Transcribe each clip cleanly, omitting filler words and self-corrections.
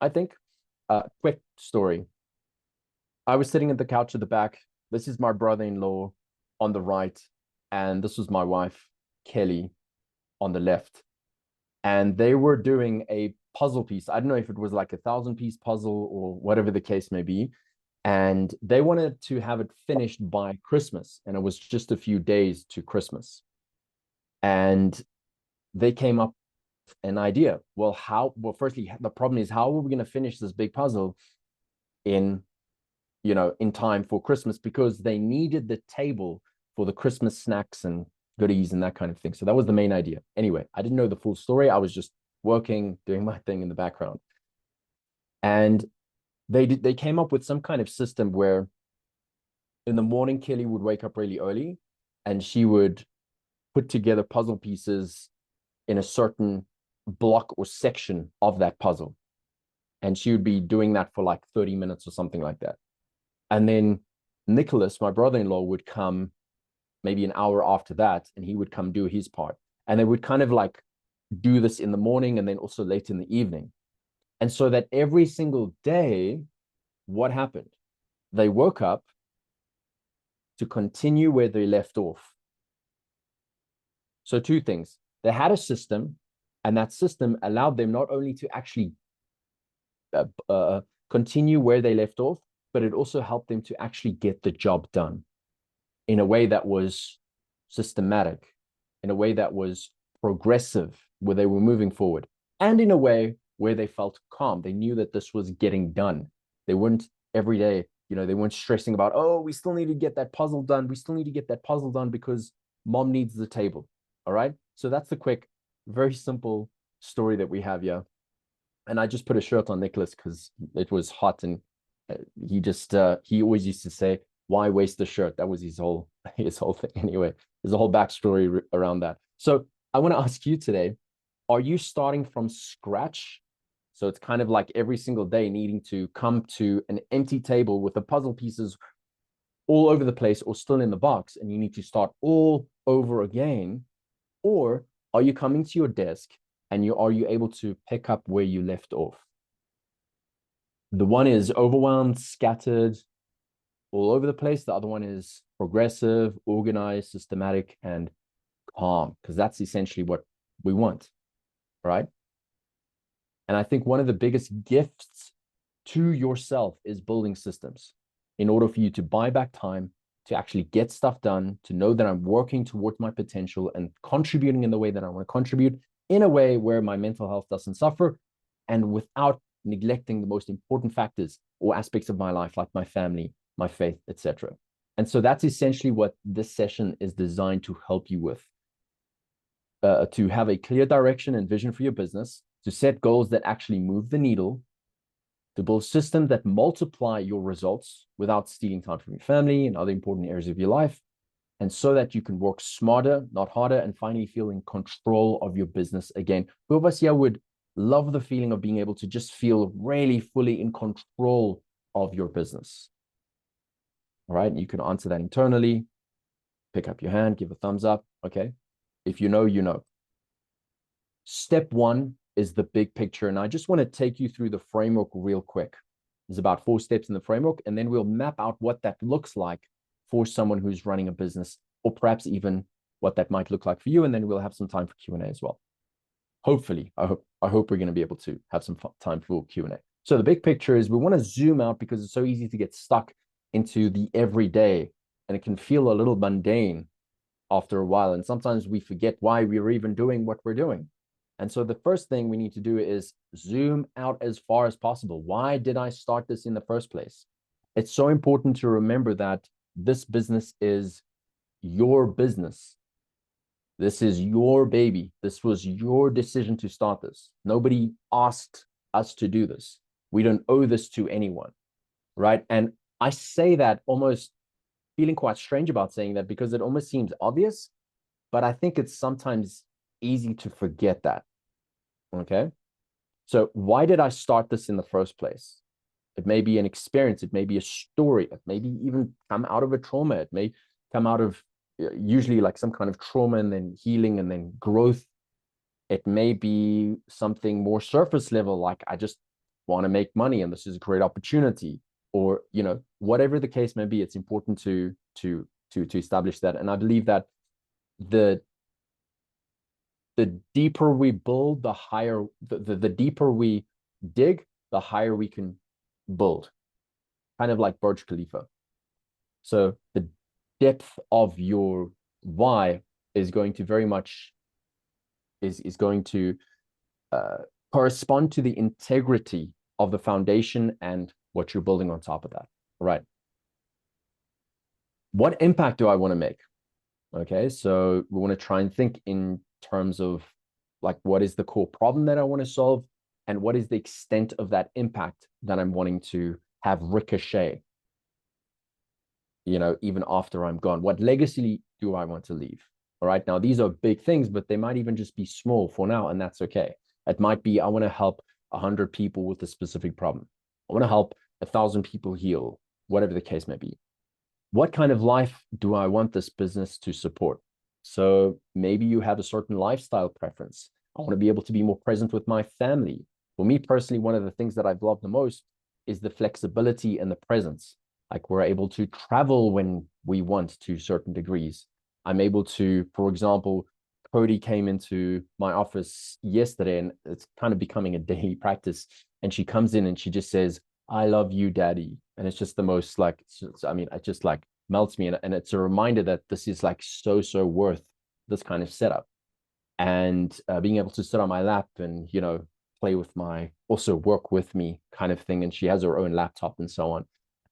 I think. Quick story. I was sitting at the couch at the back. This is my brother-in-law on the right, and this was my wife, Kelly, on the left. And they were doing a puzzle piece. I don't know if it was like 1,000-piece puzzle or whatever the case may be. And they wanted to have it finished by Christmas. And it was just a few days to Christmas. And they came up with an idea. Firstly, the problem is, how are we going to finish this big puzzle in in time for Christmas, because they needed the table for the Christmas snacks and goodies and that kind of thing. So that was the main idea. Anyway, I didn't know the full story. I was just working, doing my thing in the background. And they came up with some kind of system where in the morning, Kelly would wake up really early and she would put together puzzle pieces in a certain block or section of that puzzle. And she would be doing that for like 30 minutes or something like that. And then Nicholas, my brother-in-law, would come maybe an hour after that, and he would come do his part. And they would kind of like do this in the morning and then also late in the evening. And so that every single day, what happened? They woke up to continue where they left off. So two things. They had a system, and that system allowed them not only to actually continue where they left off, but it also helped them to actually get the job done in a way that was systematic, in a way that was progressive, where they were moving forward, and in a way where they felt calm. They knew that this was getting done. They weren't every day, they weren't stressing about, oh, we still need to get that puzzle done. We still need to get that puzzle done because mom needs the table. All right. So that's the quick, very simple story that we have here. And I just put a shirt on Nicholas because it was hot, and he always used to say, why waste the shirt? That was his whole thing. Anyway, there's a whole backstory around that. So I want to ask you today, are you starting from scratch? So it's kind of like every single day needing to come to an empty table with the puzzle pieces all over the place or still in the box, and you need to start all over again? Or are you coming to your desk and are you able to pick up where you left off? The one is overwhelmed, scattered, all over the place. The other one is progressive, organized, systematic, and calm, because that's essentially what we want, right? And I think one of the biggest gifts to yourself is building systems in order for you to buy back time, to actually get stuff done, to know that I'm working towards my potential and contributing in the way that I want to contribute, in a way where my mental health doesn't suffer, and without neglecting the most important factors or aspects of my life, like my family, my faith, etc. And so that's essentially what this session is designed to help you with. To have a clear direction and vision for your business, to set goals that actually move the needle, to build systems that multiply your results without stealing time from your family and other important areas of your life, and so that you can work smarter, not harder, and finally feel in control of your business again. Who of us here would love the feeling of being able to just feel really fully in control of your business? All right, you can answer that internally. Pick up your hand, give a thumbs up. Okay, if you know, you know. Step one is the big picture, and I just want to take you through the framework real quick. There's about 4 steps in the framework, and then we'll map out what that looks like for someone who's running a business, or perhaps even what that might look like for you, and then we'll have some time for Q&A as well. Hopefully, I hope we're going to be able to have some time for Q&A. So the big picture is we want to zoom out, because it's so easy to get stuck into the everyday, and it can feel a little mundane after a while, and sometimes we forget why we're even doing what we're doing. And so the first thing we need to do is zoom out as far as possible. Why did I start this in the first place? It's so important to remember that this business is your business. This is your baby. This was your decision to start this. Nobody asked us to do this. We don't owe this to anyone, right? And I say that almost feeling quite strange about saying that, because it almost seems obvious, but I think it's sometimes easy to forget that. Okay. So why did I start this in the first place? It may be an experience. It may be a story. It may be even come out of a trauma. It may come out of usually like some kind of trauma and then healing and then growth. It may be something more surface level, like I just want to make money and this is a great opportunity, or, you know, whatever the case may be, it's important to establish that. And I believe that the deeper we build, the higher, the deeper we dig, the higher we can build, kind of like Burj Khalifa. So the depth of your why is going to very much is going to correspond to the integrity of the foundation and what you're building on top of that. Right. What impact do I want to make? Okay, so we want to try and think in terms of like, what is the core problem that I want to solve, and what is the extent of that impact that I'm wanting to have ricochet, you know, even after I'm gone. What legacy do I want to leave? All right, now these are big things, but they might even just be small for now, and that's okay. It might be, I want to help 100 people with a specific problem. I want to help 1,000 people heal, whatever the case may be. What kind of life do I want this business to support? So maybe you have a certain lifestyle preference. I want to be able to be more present with my family. For me personally, one of the things that I've loved the most is the flexibility and the presence. Like, we're able to travel when we want to certain degrees. I'm able to, for example, Cody came into my office yesterday, and it's kind of becoming a daily practice. And she comes in and she just says, "I love you, daddy." And it's just the most like, I mean, it just like melts me. And it's a reminder that this is like so worth this kind of setup. And being able to sit on my lap and, you know, play with my, also work with me kind of thing. And she has her own laptop and so on.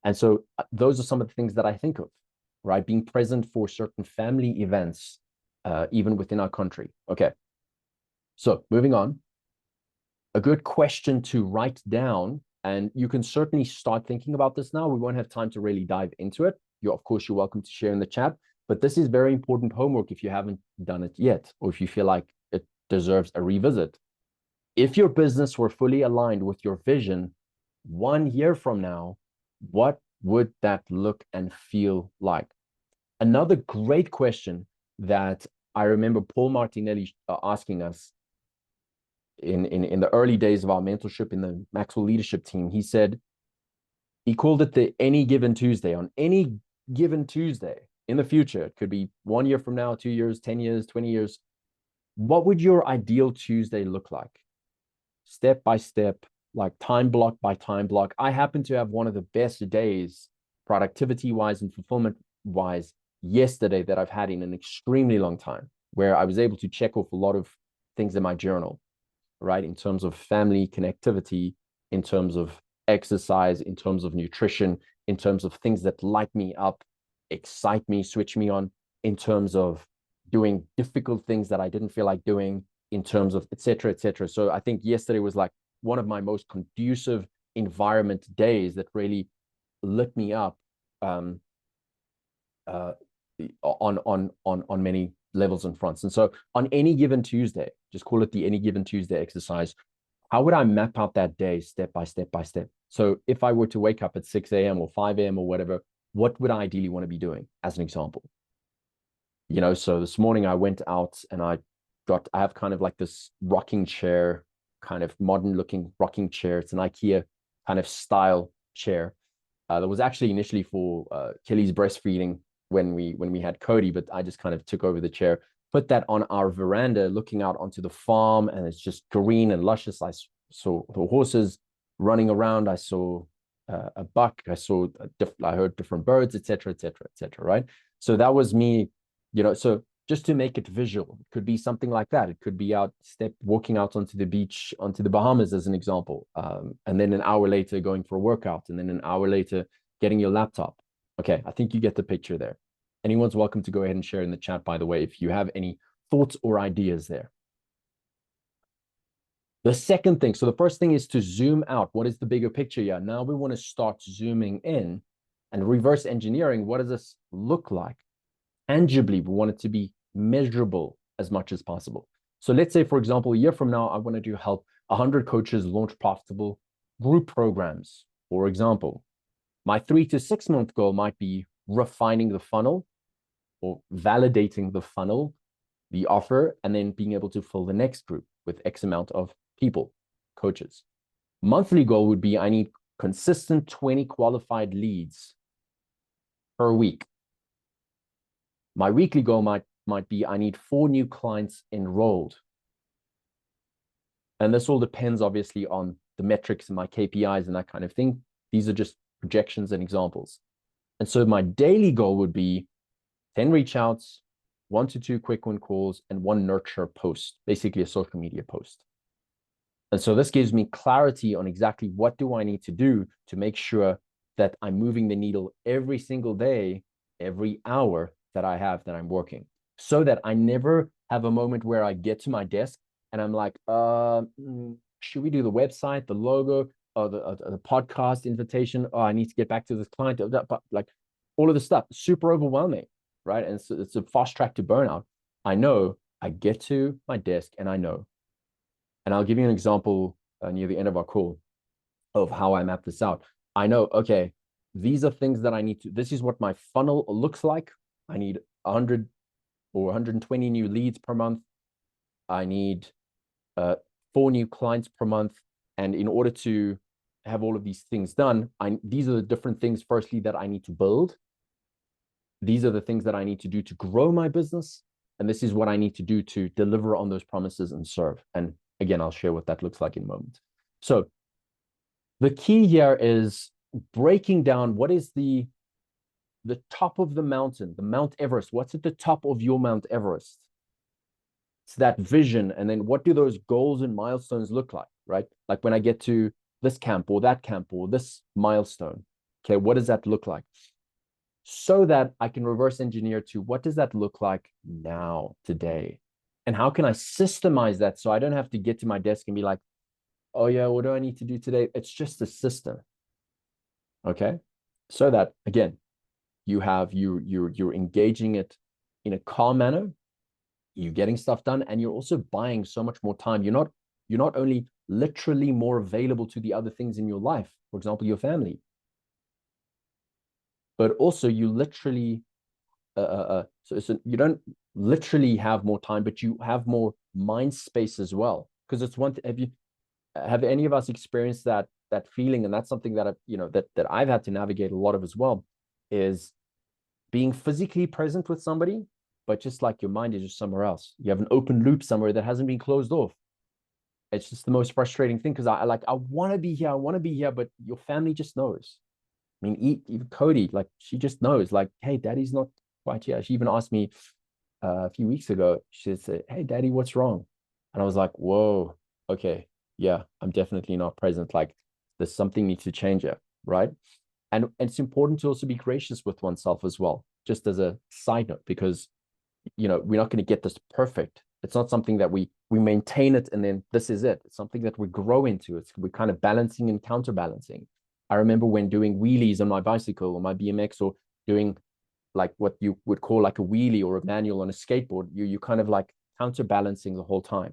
And so those are some of the things that I think of, right? Being present for certain family events, even within our country. Okay. So moving on, a good question to write down, and you can certainly start thinking about this now. We won't have time to really dive into it. Of course, you're welcome to share in the chat, but this is very important homework if you haven't done it yet, or if you feel like it deserves a revisit. If your business were fully aligned with your vision 1 year from now, what would that look and feel like? Another great question that I remember Paul Martinelli asking us in the early days of our mentorship in the Maxwell leadership team. He said, he called it the any given Tuesday. On any given Tuesday in the future, it could be 1 year from now, 2 years, 10 years, 20 years. What would your ideal Tuesday look like? Step by step, like time block by time block. I happen to have one of the best days, productivity wise and fulfillment wise, yesterday that I've had in an extremely long time, where I was able to check off a lot of things in my journal, right? In terms of family connectivity, in terms of exercise, in terms of nutrition, in terms of things that light me up, excite me, switch me on, in terms of doing difficult things that I didn't feel like doing, in terms of et cetera, et cetera. So I think yesterday was like one of my most conducive environment days that really lit me up on many levels and fronts. And so on any given Tuesday, just call it the any given Tuesday exercise, how would I map out that day step by step by step? So if I were to wake up at 6 a.m. or 5 a.m. or whatever, what would I ideally want to be doing, as an example? You know, so this morning I went out and I have kind of like this rocking chair, kind of modern looking rocking chair. It's an IKEA kind of style chair. That was actually initially for Kelly's breastfeeding when we had Cody, but I just kind of took over the chair, put that on our veranda looking out onto the farm, and it's just green and luscious. I saw the horses running around. I saw a buck. I heard different birds, etc., etc., etc. Right. So that was me, you know. So just to make it visual, it could be something like that. It could be walking out onto the beach, onto the Bahamas, as an example, and then an hour later going for a workout, and then an hour later getting your laptop. Okay, I think you get the picture there. Anyone's welcome to go ahead and share in the chat, by the way, if you have any thoughts or ideas there. The second thing, so the first thing is to zoom out. What is the bigger picture here? Now we want to start zooming in and reverse engineering. What does this look like? Tangibly, we want it to be measurable as much as possible. So let's say, for example, a year from now, I want to help 100 coaches launch profitable group programs. For example, my 3 to 6 month goal might be refining the funnel or validating the funnel, the offer, and then being able to fill the next group with X amount of people, coaches. Monthly goal would be I need consistent 20 qualified leads per week. My weekly goal might be I need 4 new clients enrolled. And this all depends obviously on the metrics and my KPIs and that kind of thing. These are just projections and examples. And so my daily goal would be 10 reach outs, 1 to 2 quick win calls, and 1 nurture post, basically a social media post. And so this gives me clarity on exactly what do I need to do to make sure that I'm moving the needle every single day, every hour that I have that I'm working, so that I never have a moment where I get to my desk and I'm like, should we do the website, the logo, or the podcast invitation? Oh, I need to get back to this client. But like all of this stuff, super overwhelming, right? And so it's a fast track to burnout. I know I get to my desk and I know. And I'll give you an example near the end of our call of how I map this out. I know, okay, these are things that I need to, this is what my funnel looks like. I need 100 or 120 new leads per month. I need 4 new clients per month. And in order to have all of these things done, these are the different things, firstly, that I need to build. These are the things that I need to do to grow my business. And this is what I need to do to deliver on those promises and serve. And again, I'll share what that looks like in a moment. So the key here is breaking down what is the top of the mountain, the Mount Everest. What's at the top of your Mount Everest? It's that vision. And then what do those goals and milestones look like, right? Like when I get to this camp or that camp or this milestone, okay, what does that look like? So that I can reverse engineer to what does that look like now, today? And how can I systemize that so I don't have to get to my desk and be like, oh yeah, what do I need to do today? It's just a system. Okay. So that again, you're engaging it in a calm manner, you're getting stuff done, and you're also buying so much more time. You're not only literally more available to the other things in your life, for example, your family, but also you literally so you don't literally have more time, but you have more mind space as well. Because it's one have any of us experienced that feeling? And that's something that that I've had to navigate a lot of as well, is being physically present with somebody, but just like your mind is just somewhere else. You have an open loop somewhere that hasn't been closed off. It's just the most frustrating thing, because I want to be here, but your family just knows. I mean, even Cody, like she just knows, like, hey, daddy's not quite here. She even asked me a few weeks ago, she said, hey, daddy, what's wrong? And I was like, whoa, okay, yeah, I'm definitely not present. Like there's something needs to change here, right? And it's important to also be gracious with oneself as well, just as a side note, because we're not going to get this perfect. It's not something that we maintain it and then this is it. It's something that we grow into. We're kind of balancing and counterbalancing. I remember when doing wheelies on my bicycle or my BMX, or doing like what you would call like a wheelie or a manual on a skateboard, you kind of like counterbalancing the whole time,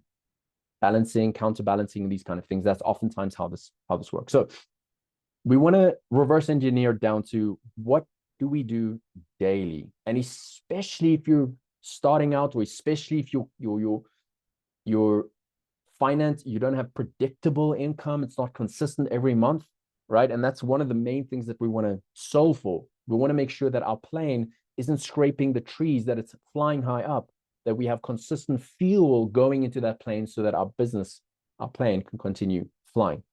balancing, counterbalancing, these kind of things. That's oftentimes how this works. So we want to reverse engineer down to what do we do daily, and especially if you're starting out, or especially if your finance, you don't have predictable income, it's not consistent every month, right? And that's one of the main things that we want to solve for. We want to make sure that our plane isn't scraping the trees, that it's flying high up, that we have consistent fuel going into that plane so that our plane can continue flying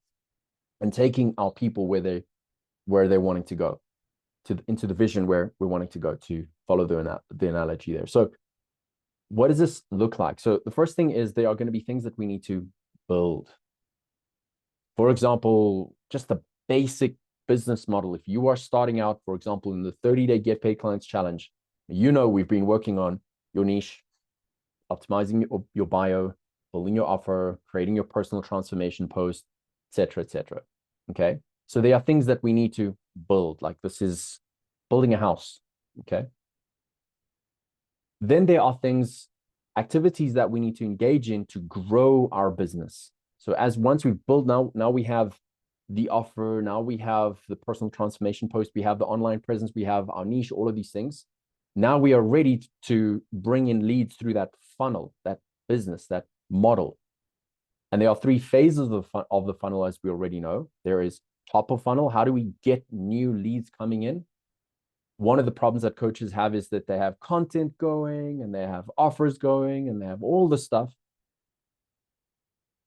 and taking our people where they're wanting to go, into the vision where we're wanting to go, to follow the analogy there. So what does this look like? So the first thing is there are going to be things that we need to build. For example, just a basic business model. If you are starting out, for example, in the 30-day Get Paid Clients Challenge, we've been working on your niche, optimizing your bio, building your offer, creating your personal transformation post, etc., etc. Okay. So there are things that we need to build. Like this is building a house. Okay. Then there are activities that we need to engage in to grow our business. So once we've built, now we have the offer, now we have the personal transformation post, we have the online presence, we have our niche, all of these things. Now we are ready to bring in leads through that funnel, that business, that model. And there are three phases of the funnel, as we already know. There is top of funnel. How do we get new leads coming in? One of the problems that coaches have is that they have content going and they have offers going and they have all the stuff.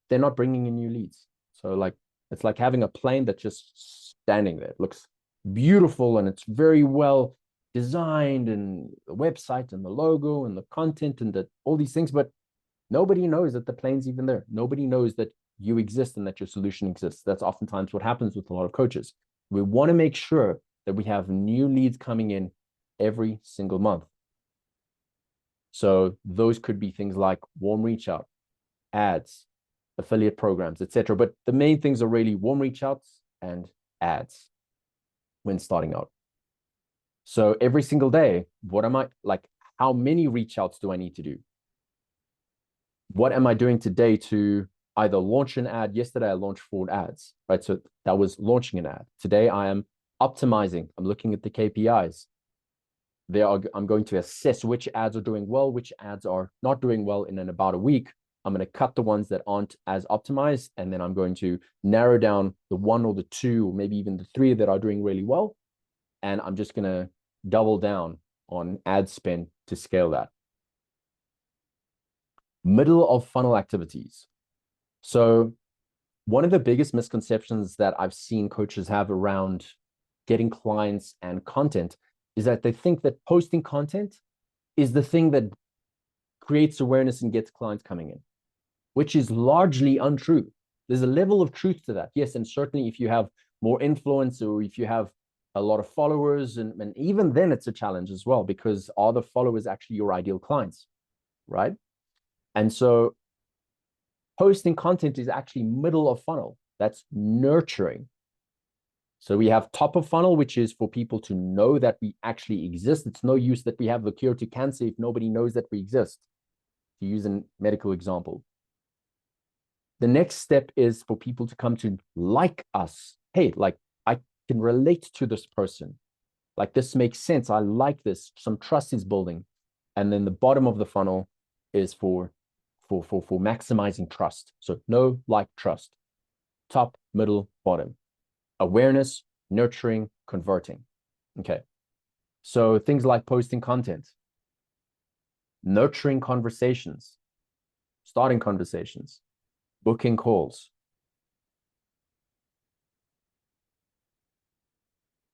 They're not bringing in new leads. So like, it's like having a plane that's just standing there. It looks beautiful and it's very well designed, and the website and the logo and the content and all these things, but nobody knows that the plane's even there. Nobody knows that you exist and that your solution exists. That's oftentimes what happens with a lot of coaches. We want to make sure that we have new leads coming in every single month. So those could be things like warm reach out, ads, affiliate programs, etc. But the main things are really warm reach outs and ads when starting out. So every single day, what am I like? How many reach outs do I need to do? What am I doing today to either launch an ad? Yesterday, I launched 4 ads, right? So that was launching an ad. Today, I am optimizing. I'm looking at the KPIs. I'm going to assess which ads are doing well, which ads are not doing well. And in about a week, I'm going to cut the ones that aren't as optimized. And then I'm going to narrow down the 1 or the 2, or maybe even the 3 that are doing really well. And I'm just going to double down on ad spend to scale that. Middle of funnel activities. So one of the biggest misconceptions that I've seen coaches have around getting clients and content is that they think that posting content is the thing that creates awareness and gets clients coming in, which is largely untrue. There's a level of truth to that. Yes, and certainly if you have more influence or if you have a lot of followers, and even then it's a challenge as well, because are the followers actually your ideal clients, right? And so posting content is actually middle of funnel. That's nurturing. So we have top of funnel, which is for people to know that we actually exist. It's no use that we have the cure to cancer if nobody knows that we exist, to use a medical example. The next step is for people to come to like us. Hey, like I can relate to this person. Like this makes sense. I like this. Some trust is building. And then the bottom of the funnel is for maximizing trust. So know, like, trust. Top, middle, bottom. Awareness, nurturing, converting. Okay. So things like posting content, nurturing conversations, starting conversations, booking calls,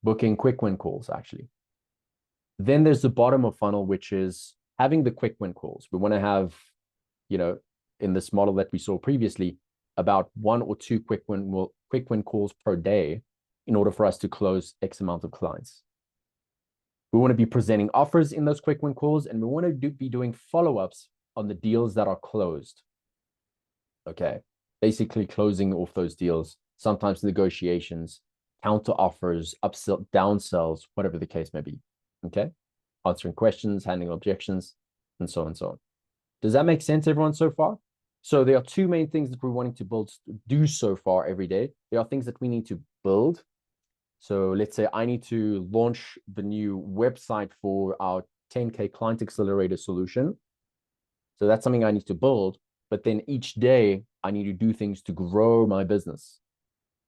booking quick win calls, actually. Then there's the bottom of funnel, which is having the quick win calls. We want to have, in this model that we saw previously, about 1 or 2 quick win calls per day in order for us to close X amount of clients. We want to be presenting offers in those quick win calls, and we want to be doing follow-ups on the deals that are closed. Okay. Basically closing off those deals, sometimes negotiations, counter offers, upsell, downsells, whatever the case may be. Okay. Answering questions, handling objections, and so on and so on. Does that make sense, everyone, so far? So there are 2 main things that we're wanting to do so far every day. There are things that we need to build. So let's say I need to launch the new website for our 10K Client Accelerator solution. So that's something I need to build. But then each day I need to do things to grow my business,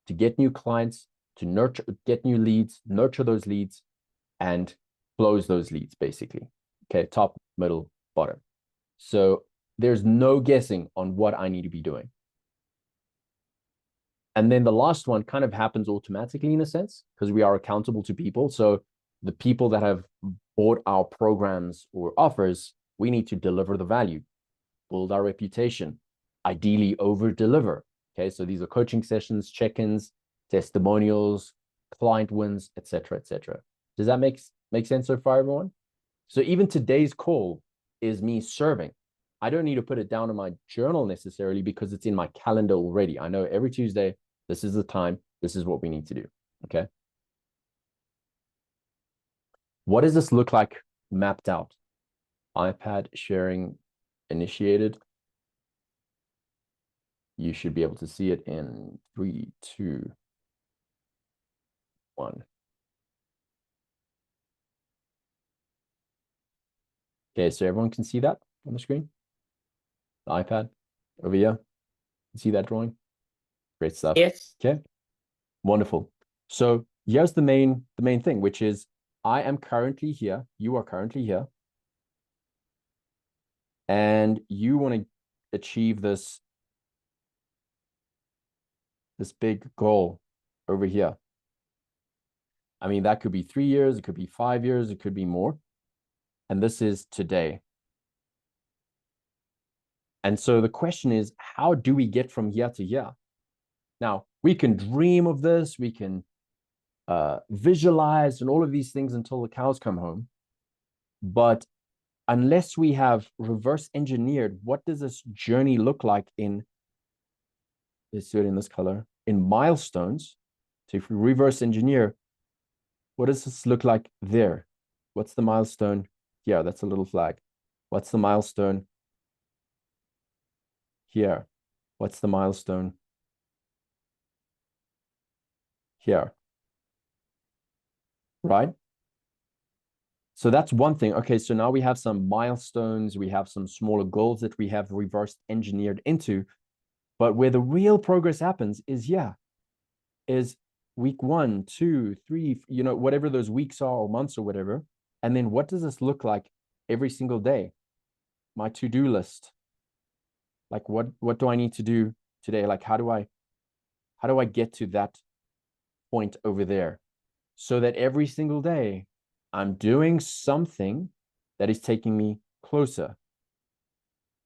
to get new clients, to get new leads, nurture those leads, and close those leads, basically. Okay, top, middle, bottom. So there's no guessing on what I need to be doing. And then the last one kind of happens automatically in a sense, because we are accountable to people. So the people that have bought our programs or offers, we need to deliver the value, build our reputation, ideally over deliver. Okay, so these are coaching sessions, check-ins, testimonials, client wins, etc., etc. Does that make sense so far, everyone? So even today's call is me serving. I don't need to put it down in my journal necessarily because it's in my calendar already. I know every Tuesday, this is the time, this is what we need to do. Okay. What does this look like mapped out? iPad sharing initiated. You should be able to see it in 3, 2, 1. Okay, so everyone can see that on the screen? The iPad over here. See that drawing? Great stuff. Yes. Okay, wonderful. So here's the main thing, which is I am currently here, you are currently here, and you want to achieve this big goal over here. I mean, that could be 3 years, it could be 5 years, it could be more. And this is today. And so the question is, how do we get from here to here? Now, we can dream of this, we can visualize and all of these things until the cows come home. But unless we have reverse engineered, what does this journey look like in, let's do it in this color, in milestones. So if we reverse engineer, what does this look like there? What's the milestone? Yeah, that's a little flag. What's the milestone here? What's the milestone here? Right? So that's one thing. Okay, so now we have some milestones, we have some smaller goals that we have reversed engineered into. But where the real progress happens is, yeah, is week 1, 2, 3, you know, whatever those weeks are or months or whatever. And then what does this look like every single day? My to-do list. Like what do I need to do today? Like how do I get to that point over there? So that every single day I'm doing something that is taking me closer.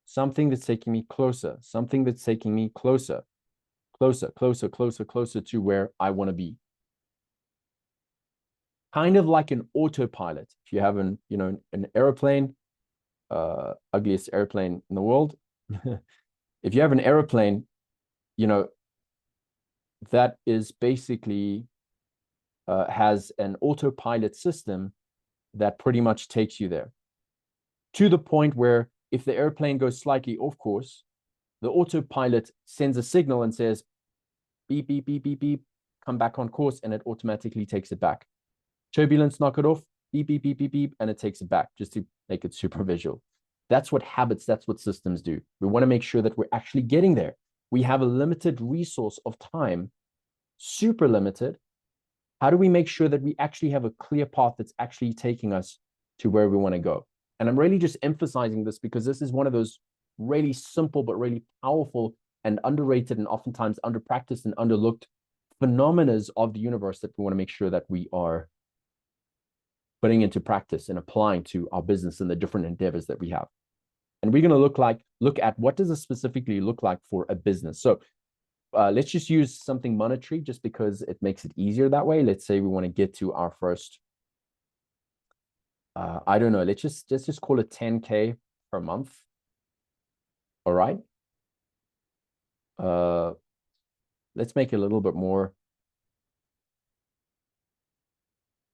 Something that's taking me closer. Something that's taking me closer. Closer, closer, closer, closer to where I want to be. Kind of like an autopilot. If you have an airplane, ugliest airplane in the world. If you have an airplane, you know, that is basically has an autopilot system that pretty much takes you there to the point where if the airplane goes slightly off course, the autopilot sends a signal and says, beep, beep, beep, beep, beep, come back on course, and it automatically takes it back. Turbulence, knock it off, beep, beep, beep, beep, beep, and it takes it back just to make it super visual. That's what habits, that's what systems do. We want to make sure that we're actually getting there. We have a limited resource of time, super limited. How do we make sure that we actually have a clear path that's actually taking us to where we want to go? And I'm really just emphasizing this because this is one of those really simple but really powerful and underrated and oftentimes underpracticed and underlooked phenomena of the universe that we want to make sure that we are putting into practice and applying to our business and the different endeavors that we have. And we're going to look at what does this specifically look like for a business. So let's just use something monetary just because it makes it easier that way. Let's say we want to get to our first, I don't know, let's just call it 10K per month. All right. Let's make it a little bit more.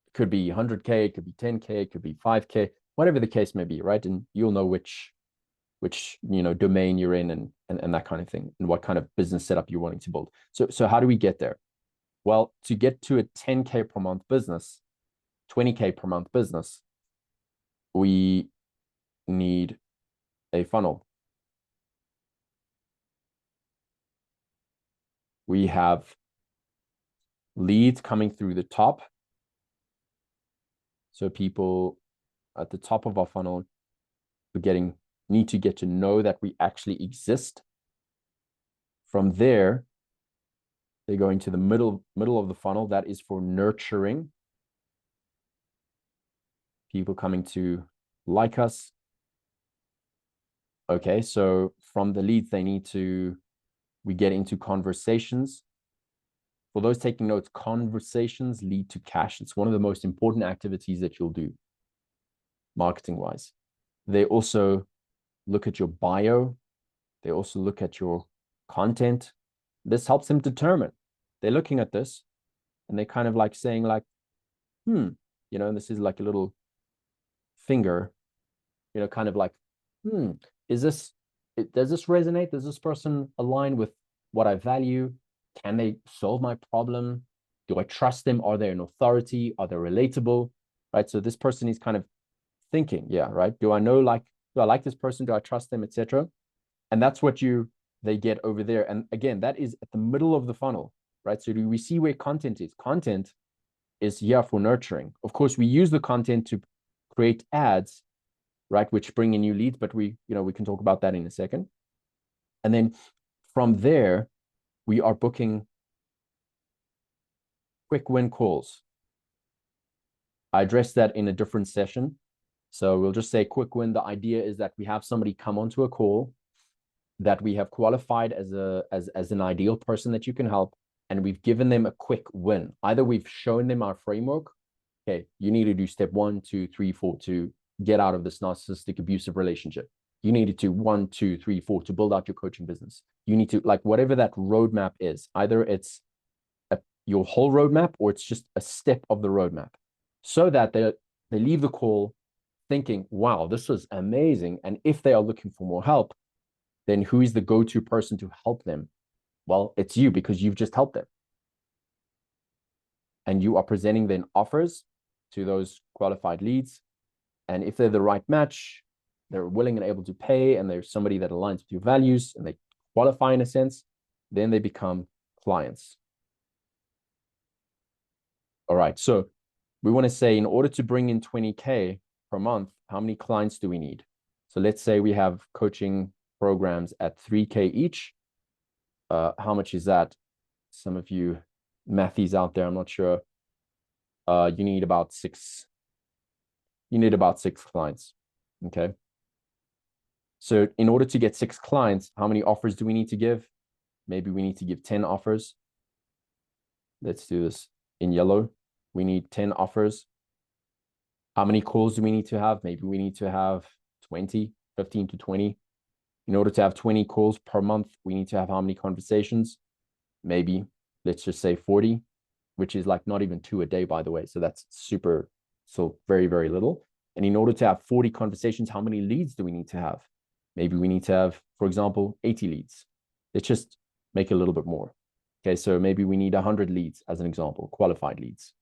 It could be 100K, it could be 10K, it could be 5K, whatever the case may be, right? And you'll know which domain you're in and that kind of thing, and what kind of business setup you're wanting to build. So how do we get there? Well, to get to a 10K per month business, 20K per month business, we need a funnel. We have leads coming through the top. So people at the top of our funnel need to get to know that we actually exist. From there, they're going to the middle of the funnel. That is for nurturing. People coming to like us. Okay, so from the leads, we get into conversations. For those taking notes, conversations lead to cash. It's one of the most important activities that you'll do marketing-wise. They also look at your bio. They also look at your content. This helps them determine. They're looking at this and they're kind of like saying like, and this is like a little finger, kind of like, does this resonate? Does this person align with what I value? Can they solve my problem? Do I trust them? Are they an authority? Are they relatable? Right. So this person is kind of thinking, yeah, right. Do I like this person? Do I trust them, etc.? And that's what you they get over there. And again, that is at the middle of the funnel, right? So do we see where content is? Content is here for nurturing. Of course, we use the content to create ads, right, which bring in new leads, but we can talk about that in a second. And then from there, we are booking quick win calls. I addressed that in a different session. So we'll just say quick win. The idea is that we have somebody come onto a call that we have qualified as an ideal person that you can help, and we've given them a quick win. Either we've shown them our framework. Okay, you need to do step 1, 2, 3, 4 to get out of this narcissistic abusive relationship. You need to do 1, 2, 3, 4 to build out your coaching business. You need to, like, whatever that roadmap is, either it's your whole roadmap or it's just a step of the roadmap, so that they leave the call thinking, wow, this was amazing. And if they are looking for more help, then who is the go-to person to help them? Well, it's you, because you've just helped them. And you are presenting then offers to those qualified leads. And if they're the right match, they're willing and able to pay, and there's somebody that aligns with your values and they qualify in a sense, then they become clients. All right. So we want to say, in order to bring in 20K per month, how many clients do we need? So let's say we have coaching programs at 3K each. How much is that? Some of you mathies out there, I'm not sure. You need about 6. You need about 6 clients. Okay. So in order to get 6 clients, how many offers do we need to give? Maybe we need to give 10 offers. Let's do this in yellow. We need 10 offers. How many calls do we need to have? Maybe we need to have 20, 15 to 20. In order to have 20 calls per month, we need to have how many conversations? Maybe, let's just say 40, which is like not even 2 a day, by the way. So that's super, so very, very little. And in order to have 40 conversations, how many leads do we need to have? Maybe we need to have, for example, 80 leads. Let's just make it a little bit more. Okay, so maybe we need 100 leads as an example, qualified leads.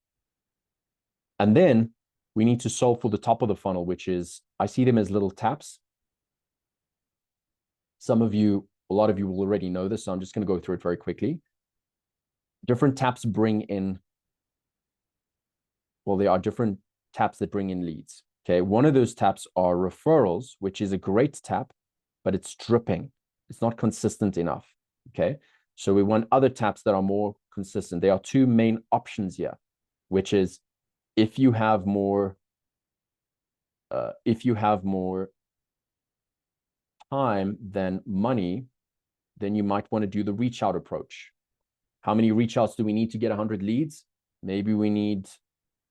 And then we need to solve for the top of the funnel, which is, I see them as little taps. Some of you, a lot of you will already know this, so I'm just going to go through it very quickly. Different taps bring in, well, there are different taps that bring in leads. Okay, one of those taps are referrals, which is a great tap, but it's dripping. It's not consistent enough. Okay, so we want other taps that are more consistent. There are 2 main options here, which is if you have more time than money, then you might want to do the reach out approach. How many reach outs do we need to get 100 leads? Maybe we need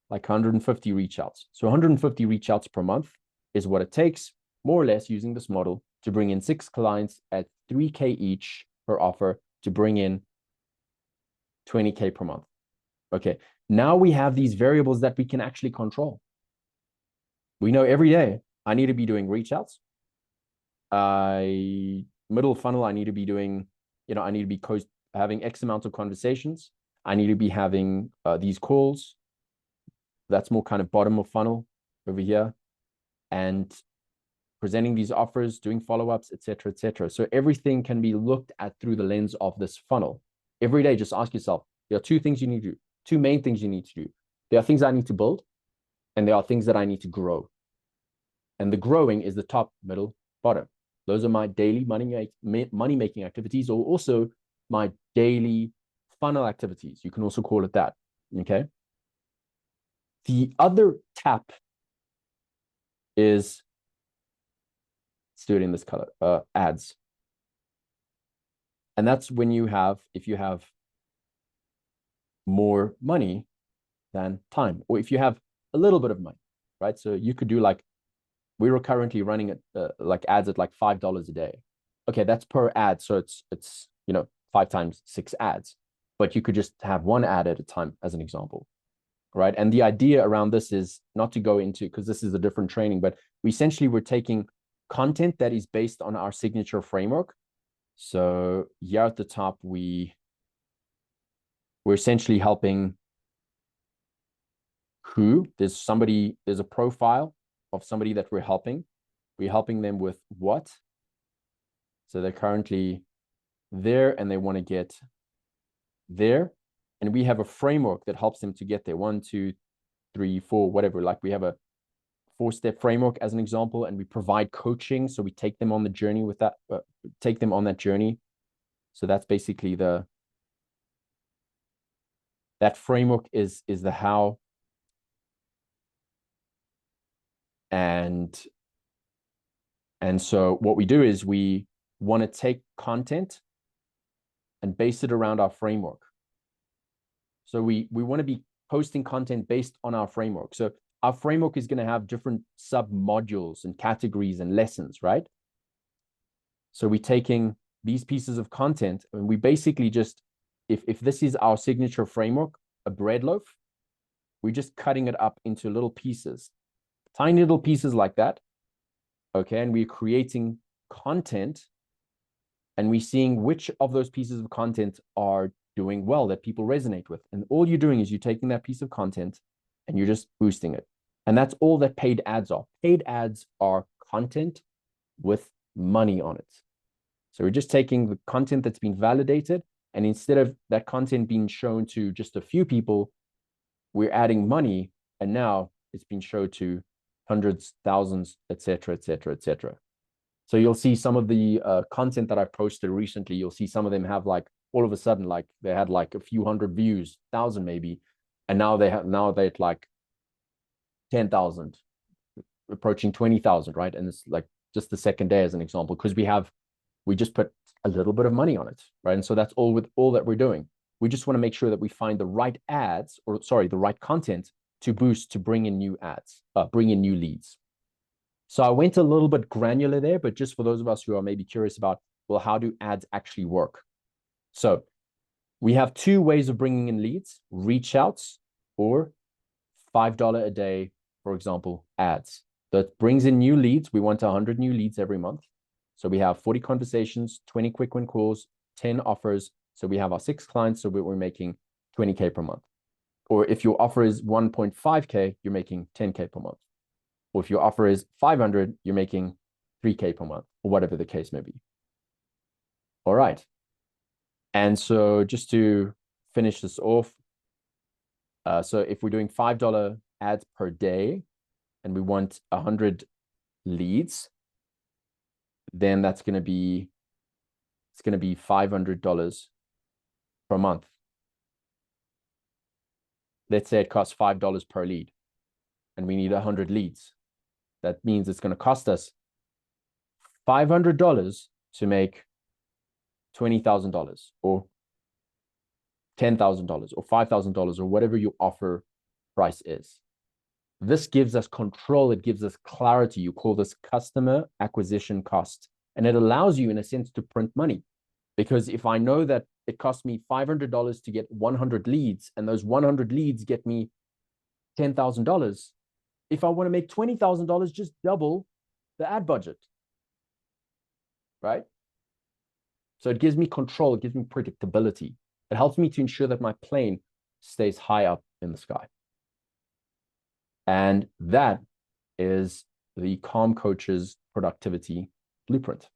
like 150 reach outs. So 150 reach outs per month is what it takes, more or less, using this model, to bring in 6 clients at 3K each per offer, to bring in 20K per month. Okay, now we have these variables that we can actually control. We know every day I need to be doing reach outs. Middle funnel, I need to be doing, I need to be having X amount of conversations. I need to be having these calls. That's more kind of bottom of funnel over here. And presenting these offers, doing follow-ups, etc., etc. So everything can be looked at through the lens of this funnel. Every day, just ask yourself, there are 2 things you need to do, 2 main things you need to do. There are things I need to build, and there are things that I need to grow. And the growing is the top, middle, bottom. Those are my daily money-making activities, or also my daily funnel activities. You can also call it that, okay? The other tap is, let's do it in this color, ads. And that's when if you have more money than time, or if you have a little bit of money, right? So you could do, like, we were currently running like ads at like $5 a day. Okay, that's per ad. So it's 5 times 6 ads, but you could just have 1 ad at a time as an example, right? And the idea around this is not to go into, because this is a different training, but we're taking content that is based on our signature framework. So here at the top, we're essentially helping there's a profile of somebody that we're helping. We're helping them with what? So they're currently there and they want to get there. And we have a framework that helps them to get there. 1, 2, 3, 4, whatever. Like we have a 4-step framework as an example, and we provide coaching. So we take them on the journey with that, take them on that journey. So that's basically that framework is the how. And so what we do is we want to take content and base it around our framework. So we want to be posting content based on our framework. So our framework is going to have different sub modules and categories and lessons, right? So we're taking these pieces of content and we basically just, if this is our signature framework, a bread loaf, we're just cutting it up into little pieces, tiny little pieces like that. Okay. And we're creating content and we're seeing which of those pieces of content are doing well, that people resonate with. And all you're doing is you're taking that piece of content and you're just boosting it. And that's all that paid ads are. Paid ads are content with money on it. So we're just taking the content that's been validated, and instead of that content being shown to just a few people, we're adding money, and now it's been shown to hundreds, thousands, etc., etc., etc. So you'll see some of the content that I posted recently, you'll see some of them have like, all of a sudden, like they had like a few hundred views, 1,000 maybe, and now they're at like 10,000, approaching 20,000, right? And it's like just the second day as an example, because we just put a little bit of money on it, right? And so that's all that we're doing. We just want to make sure that we find the right ads, or sorry, the right content to boost, to bring in new ads, bring in new leads. So I went a little bit granular there, but just for those of us who are maybe curious about, well, how do ads actually work? So we have 2 ways of bringing in leads: reach outs or $5 a day, for example, ads. That brings in new leads. We want 100 new leads every month. So we have 40 conversations, 20 quick win calls, 10 offers. So we have our 6 clients. So we're making 20K per month. Or if your offer is 1.5K, you're making 10K per month. Or if your offer is 500, you're making 3K per month, or whatever the case may be. All right. And so just to finish this off, so if we're doing $5 ads per day and we want 100 leads, then it's going to be $500 per month. Let's say it costs $5 per lead and we need 100 leads. That means it's going to cost us $500 to make $20,000 or $10,000 or $5,000 or whatever your offer price is. This gives us control. It gives us clarity. You call this customer acquisition cost. And it allows you, in a sense, to print money. Because if I know that it costs me $500 to get 100 leads, and those 100 leads get me $10,000, if I want to make $20,000, just double the ad budget, right? So it gives me control. It gives me predictability. It helps me to ensure that my plane stays high up in the sky. And that is the Calm Coach's productivity blueprint.